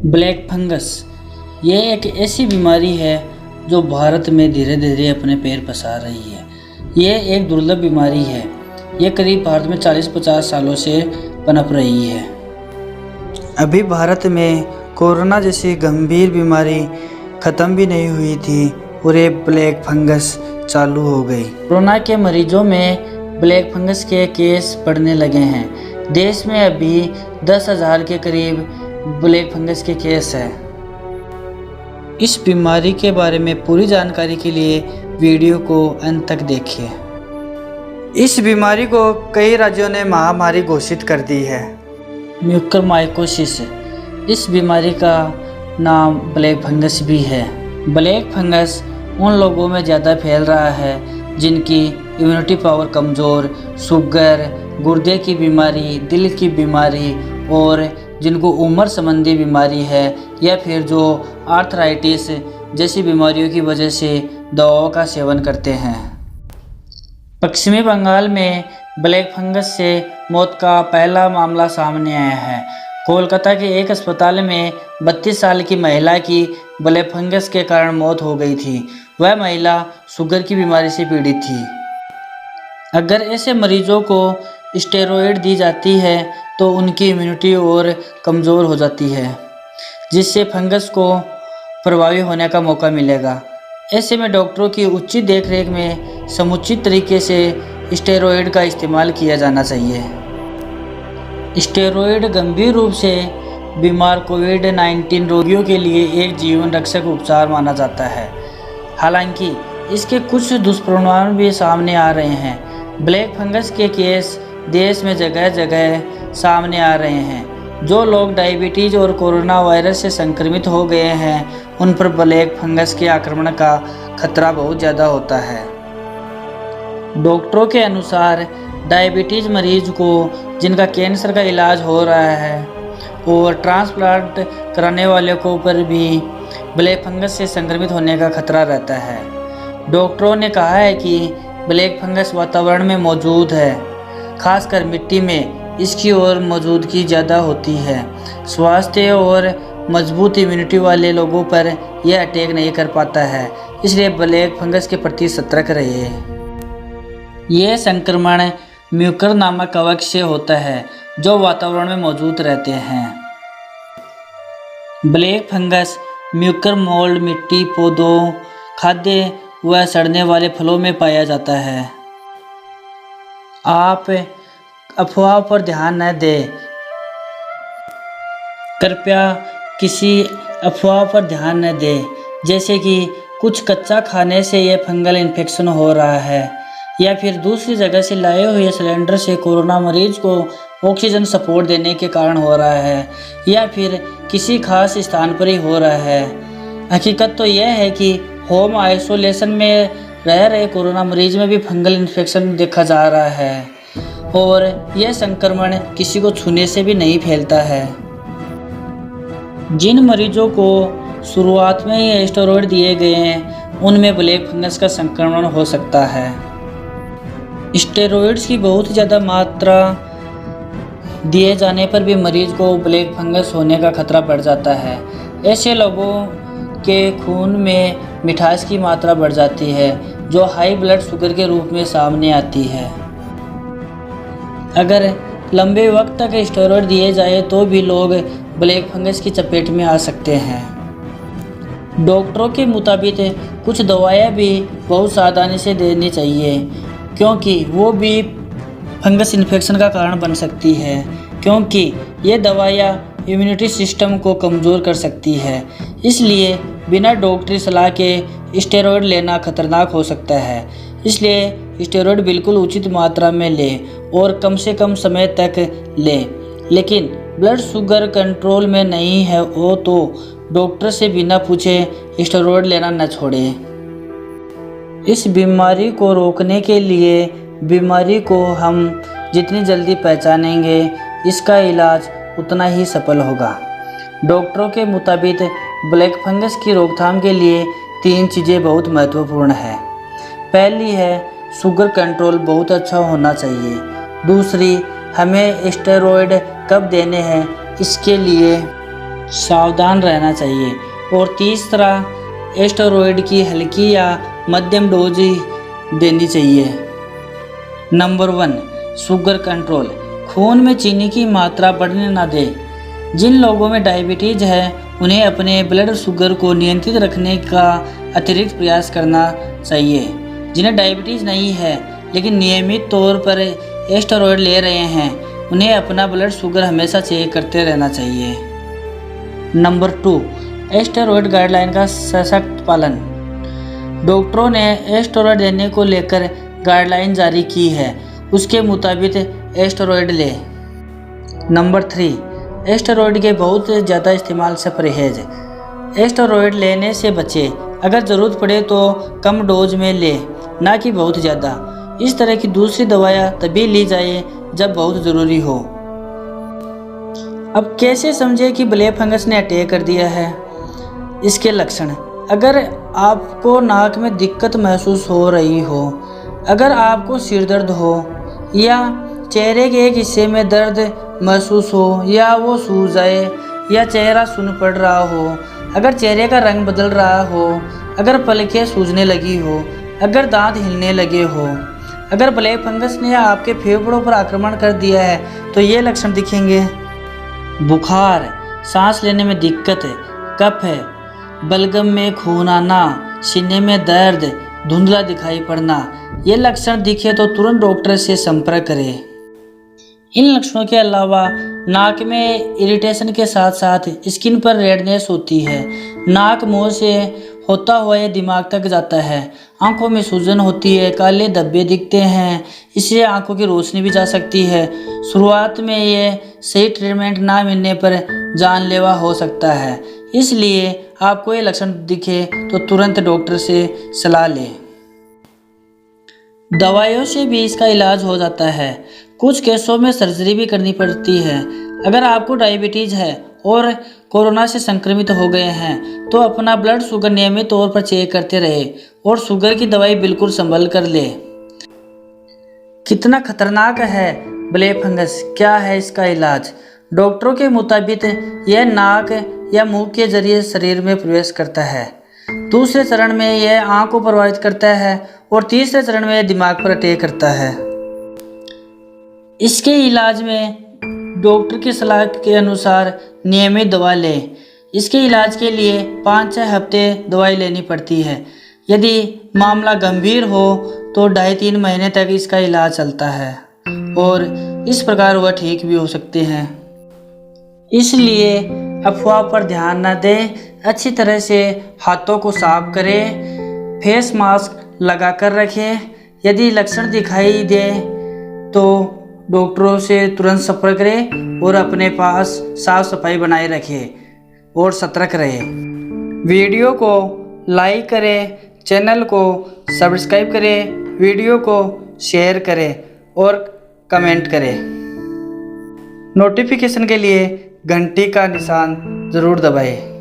Black fungus ये एक ऐसी बीमारी है जो भारत में धीरे धीरे अपने पैर पसार रही है। ये एक दुर्लभ बीमारी है। ये करीब भारत में 40-50 सालों से पनप रही है। अभी भारत में कोरोना जैसी गंभीर बीमारी ख़त्म भी नहीं हुई थी और ये ब्लैक फंगस चालू हो गई। कोरोना के मरीजों में ब्लैक फंगस के केस बढ़ने लगे हैं। देश में अभी 10,000 के करीब ब्लैक फंगस के केस है। इस बीमारी के बारे में पूरी जानकारी के लिए वीडियो को अंत तक देखिए। इस बीमारी को कई राज्यों ने महामारी घोषित कर दी है। म्यूकरमाइकोसिस इस बीमारी का नाम ब्लैक फंगस भी है। ब्लैक फंगस उन लोगों में ज़्यादा फैल रहा है जिनकी इम्यूनिटी पावर कमज़ोर, शुगर, गुर्दे की बीमारी, दिल की बीमारी और जिनको उम्र संबंधी बीमारी है या फिर जो आर्थराइटिस जैसी बीमारियों की वजह से दवाओं का सेवन करते हैं। पश्चिमी बंगाल में ब्लैक फंगस से मौत का पहला मामला सामने आया है। कोलकाता के एक अस्पताल में 32 साल की महिला की ब्लैक फंगस के कारण मौत हो गई थी। वह महिला शुगर की बीमारी से पीड़ित थी। अगर ऐसे मरीजों को स्टेरॉयड दी जाती है तो उनकी इम्यूनिटी और कमज़ोर हो जाती है, जिससे फंगस को प्रभावी होने का मौका मिलेगा। ऐसे में डॉक्टरों की उचित देखरेख में समुचित तरीके से स्टेरॉयड का इस्तेमाल किया जाना चाहिए। स्टेरॉयड गंभीर रूप से बीमार कोविड-19 रोगियों के लिए एक जीवन रक्षक उपचार माना जाता है। हालांकि इसके कुछ दुष्परिणाम भी सामने आ रहे हैं। ब्लैक फंगस के केस देश में जगह जगह सामने आ रहे हैं। जो लोग डायबिटीज़ और कोरोना वायरस से संक्रमित हो गए हैं उन पर ब्लैक फंगस के आक्रमण का खतरा बहुत ज़्यादा होता है। डॉक्टरों के अनुसार डायबिटीज़ मरीज को जिनका कैंसर का इलाज हो रहा है और ट्रांसप्लांट कराने वाले को पर भी ब्लैक फंगस से संक्रमित होने का खतरा रहता है। डॉक्टरों ने कहा है कि ब्लैक फंगस वातावरण में मौजूद है, खासकर मिट्टी में इसकी और मौजूदगी ज़्यादा होती है। स्वास्थ्य और मजबूत इम्यूनिटी वाले लोगों पर यह अटैक नहीं कर पाता है, इसलिए ब्लैक फंगस के प्रति सतर्क रहिए। यह संक्रमण म्यूकर नामक कवक से होता है जो वातावरण में मौजूद रहते हैं। ब्लैक फंगस म्यूकर मोल्ड, मिट्टी, पौधों, खाद्य व सड़ने वाले फलों में पाया जाता है। आप अफवाह पर ध्यान न दें। कृपया किसी अफवाह पर ध्यान न दें, जैसे कि कुछ कच्चा खाने से यह फंगल इन्फेक्शन हो रहा है या फिर दूसरी जगह से लाए हुए सिलेंडर से कोरोना मरीज को ऑक्सीजन सपोर्ट देने के कारण हो रहा है या फिर किसी खास स्थान पर ही हो रहा है। हकीकत तो यह है कि होम आइसोलेशन में रह रहे कोरोना मरीज में भी फंगल इन्फेक्शन देखा जा रहा है और यह संक्रमण किसी को छूने से भी नहीं फैलता है। जिन मरीजों को शुरुआत में ही स्टेरॉयड दिए गए हैं उनमें ब्लैक फंगस का संक्रमण हो सकता है। स्टेरॉयड्स की बहुत ज़्यादा मात्रा दिए जाने पर भी मरीज को ब्लैक फंगस होने का खतरा बढ़ जाता है। ऐसे लोगों के खून में मिठास की मात्रा बढ़ जाती है जो हाई ब्लड शुगर के रूप में सामने आती है। अगर लंबे वक्त तक स्टेरॉयड दिए जाए तो भी लोग ब्लैक फंगस की चपेट में आ सकते हैं। डॉक्टरों के मुताबिक कुछ दवाएं भी बहुत सावधानी से देनी चाहिए क्योंकि वो भी फंगस इन्फेक्शन का कारण बन सकती है, क्योंकि ये दवाइयाँ इम्यूनिटी सिस्टम को कमज़ोर कर सकती है। इसलिए बिना डॉक्टरी सलाह के स्टेरॉयड लेना खतरनाक हो सकता है। इसलिए स्टेरॉयड बिल्कुल उचित मात्रा में लें और कम से कम समय तक लें। लेकिन ब्लड शुगर कंट्रोल में नहीं है वो तो डॉक्टर से बिना पूछे स्टेरॉयड लेना न छोड़ें। इस बीमारी को रोकने के लिए बीमारी को हम जितनी जल्दी पहचानेंगे इसका इलाज उतना ही सफल होगा। डॉक्टरों के मुताबिक ब्लैक फंगस की रोकथाम के लिए 3 चीज़ें बहुत महत्वपूर्ण है। पहली है शुगर कंट्रोल बहुत अच्छा होना चाहिए। दूसरी, हमें स्टेरॉयड कब देने हैं इसके लिए सावधान रहना चाहिए। और तीसरा, स्टेरॉयड की हल्की या मध्यम डोज देनी चाहिए। Number 1, sugar control. खून में चीनी की मात्रा बढ़ने ना दें। जिन लोगों में डायबिटीज़ है उन्हें अपने ब्लड शुगर को नियंत्रित रखने का अतिरिक्त प्रयास करना चाहिए। जिन्हें डायबिटीज़ नहीं है लेकिन नियमित तौर पर स्टेरॉयड ले रहे हैं, उन्हें अपना ब्लड शुगर हमेशा चेक करते रहना चाहिए। नंबर 2, स्टेरॉयड गाइडलाइन का सशक्त पालन। डॉक्टरों ने स्टेरॉयड देने को लेकर गाइडलाइन जारी की है, उसके मुताबिक स्टेरॉयड लें। नंबर 3, स्टेरॉयड के बहुत ज़्यादा इस्तेमाल से परहेज। स्टेरॉयड लेने से बचें। अगर ज़रूरत पड़े तो कम डोज में लें, ना कि बहुत ज़्यादा। इस तरह की दूसरी दवाइयाँ तभी ली जाए जब बहुत ज़रूरी हो। अब कैसे समझें कि ब्लैक फंगस ने अटैक कर दिया है? इसके लक्षण। अगर आपको नाक में दिक्कत महसूस हो रही हो, अगर आपको सिर दर्द हो या चेहरे के एक हिस्से में दर्द महसूस हो या वो सूज जाए या चेहरा सुन्न पड़ रहा हो, अगर चेहरे का रंग बदल रहा हो, अगर पलकें सूजने लगी हो, अगर दांत हिलने लगे हो, अगर ब्लैक फंगस ने आपके फेफड़ों पर आक्रमण कर दिया है तो ये लक्षण दिखेंगे। बुखार, सांस लेने में दिक्कत, कफ है, बलगम में खून आना, सीने में दर्द, धुंधला दिखाई पड़ना, ये लक्षण दिखे तो तुरंत डॉक्टर से संपर्क करें। इन लक्षणों के अलावा नाक में इरिटेशन के साथ साथ स्किन पर रेडनेस होती है। नाक मुंह से होता हुआ ये दिमाग तक जाता है। आंखों में सूजन होती है, काले धब्बे दिखते हैं, इससे आंखों की रोशनी भी जा सकती है। शुरुआत में ये सही ट्रीटमेंट ना मिलने पर जानलेवा हो सकता है, इसलिए आपको ये लक्षण दिखे तो तुरंत डॉक्टर से सलाह लें। दवाइयों से भी इसका इलाज हो जाता है। कुछ केसों में सर्जरी भी करनी पड़ती है। अगर आपको डायबिटीज़ है और कोरोना से संक्रमित हो गए हैं तो अपना ब्लड शुगर नियमित तौर पर चेक करते रहे और शुगर की दवाई बिल्कुल संभल कर ले। कितना खतरनाक है ब्लैक फंगस? क्या है इसका इलाज? डॉक्टरों के मुताबिक यह नाक या मुंह के जरिए शरीर में प्रवेश करता है। दूसरे चरण में यह आंख को प्रभावित करता है और तीसरे चरण में दिमाग पर अटैक करता है। इसके इलाज में डॉक्टर की सलाह के अनुसार नियमित दवा लें। इसके इलाज के लिए 5-6 हफ्ते दवाई लेनी पड़ती है। यदि मामला गंभीर हो तो 2.5-3 महीने तक इसका इलाज चलता है और इस प्रकार वह ठीक भी हो सकते हैं। इसलिए अफवाह पर ध्यान न दें, अच्छी तरह से हाथों को साफ करें, फेस मास्क लगा कर रखें। यदि लक्षण दिखाई दे तो डॉक्टरों से तुरंत संपर्क करें और अपने पास साफ सफाई बनाए रखें और सतर्क रहें। वीडियो को लाइक करें, चैनल को सब्सक्राइब करें, वीडियो को शेयर करें और कमेंट करें। नोटिफिकेशन के लिए घंटी का निशान ज़रूर दबाएं।